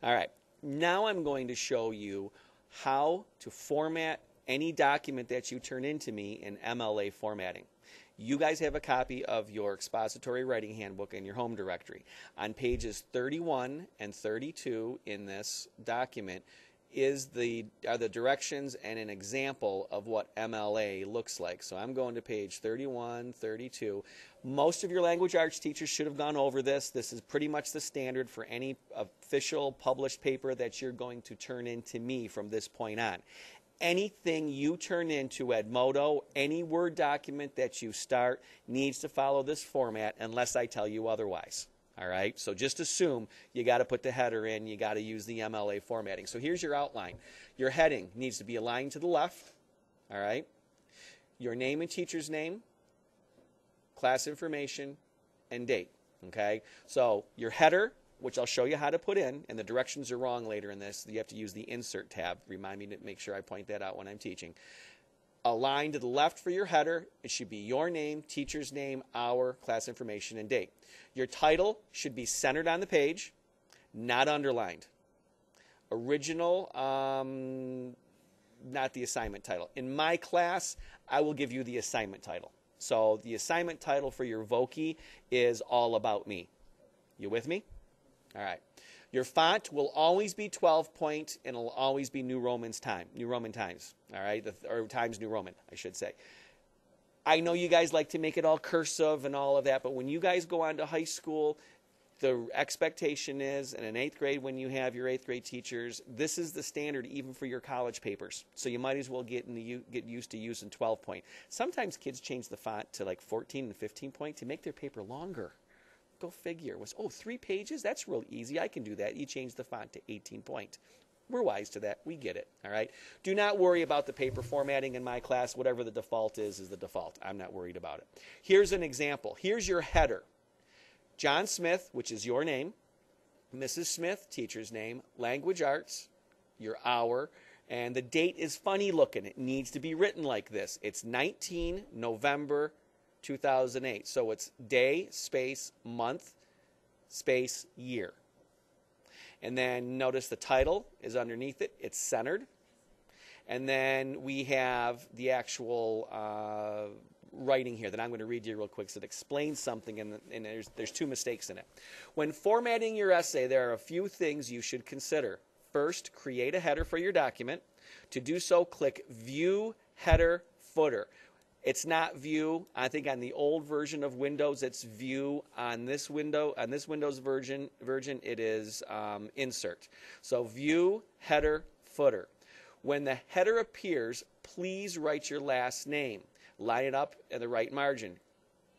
All right, now I'm going to show you how to format any document that you turn into me in MLA formatting. You guys have a copy of your expository writing handbook in your home directory. On pages 31 and 32 in this document are the directions and an example of what MLA looks like. So I'm going to page 31, 32. Most of your language arts teachers should have gone over this. This is pretty much the standard for any official published paper that you're going to turn into me from this point on. Anything you turn into Edmodo, any Word document that you start needs to follow this format unless I tell you otherwise. All right, so just assume you got to put the header in, you got to use the MLA formatting. So here's your outline. Your heading needs to be aligned to the left. All right, your name and teacher's name, class information, and date. Okay, so your header, which I'll show you how to put in, and the directions are wrong later in this. You have to use the Insert tab. Remind me to make sure I point that out when I'm teaching. Aligned to the left for your header, it should be your name, teacher's name, hour, class information, and date. Your title should be centered on the page, not underlined. Original, not the assignment title. In my class, I will give you the assignment title. So the assignment title for your Voki is All About Me. You with me? All right. Your font will always be 12 point, and it'll always be New Roman times. All right, or Times New Roman, I should say. I know you guys like to make it all cursive and all of that, but when you guys go on to high school, the expectation is, and in 8th grade when you have your 8th grade teachers, this is the standard even for your college papers. So you might as well get used to using 12 point. Sometimes kids change the font to like 14 and 15 point to make their paper longer. Go figure. 3 pages? That's real easy. I can do that. You change the font to 18 point. We're wise to that. We get it. All right. Do not worry about the paper formatting in my class. Whatever the default is the default. I'm not worried about it. Here's an example. Here's your header. John Smith, which is your name. Mrs. Smith, teacher's name. Language arts, your hour. And the date is funny looking. It needs to be written like this. It's 19 November 2008. So it's day, space, month, space, year. And then notice the title is underneath it. It's centered. And then we have the actual writing here that I'm going to read you real quick so it explains something, and there's 2 mistakes in it. When formatting your essay, there are a few things you should consider. First, create a header for your document. To do so, click View Header Footer. It's not View. I think on the old version of Windows, it's View. On this Windows version, it is Insert. So View, Header, Footer. When the header appears, please write your last name. Line it up in the right margin.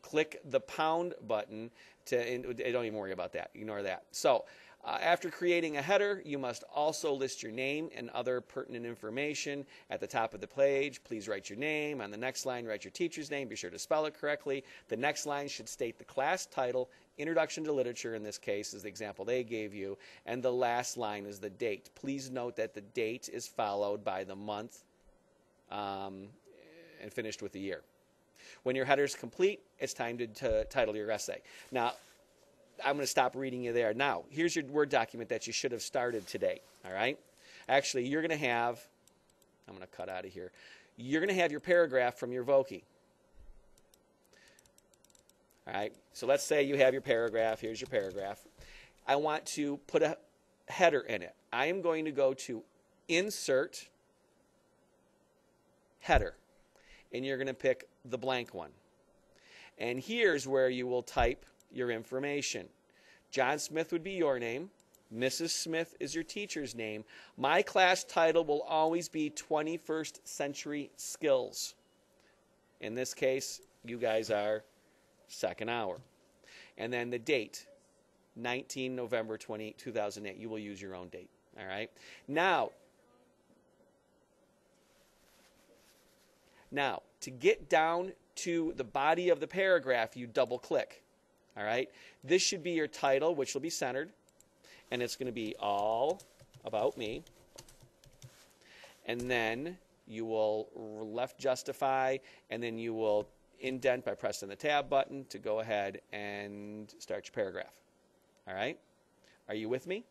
Click the pound button don't even worry about that. Ignore that. So after creating a header, you must also list your name and other pertinent information. At the top of the page, please write your name. On the next line, write your teacher's name. Be sure to spell it correctly. The next line should state the class title. Introduction to Literature, in this case, is the example they gave you. And the last line is the date. Please note that the date is followed by the month and finished with the year. When your header is complete, it's time to title your essay. Now, I'm going to stop reading you there. Now, here's your Word document that you should have started today, all right? Actually, you're going to have, I'm going to cut out of here. You're going to have your paragraph from your Voki. All right, so let's say you have your paragraph. Here's your paragraph. I want to put a header in it. I am going to go to Insert, Header, and you're going to pick the blank one. And here's where you will type your information. John Smith would be your name. Mrs. Smith is your teacher's name. My class title will always be 21st Century Skills. In this case, you guys are second hour. And then the date, 19 November 2008. You will use your own date. All right. Now, to get down to the body of the paragraph, you double click. All right. This should be your title, which will be centered. And it's going to be All About Me. And then you will left justify, and then you will indent by pressing the tab button to go ahead and start your paragraph. All right. Are you with me?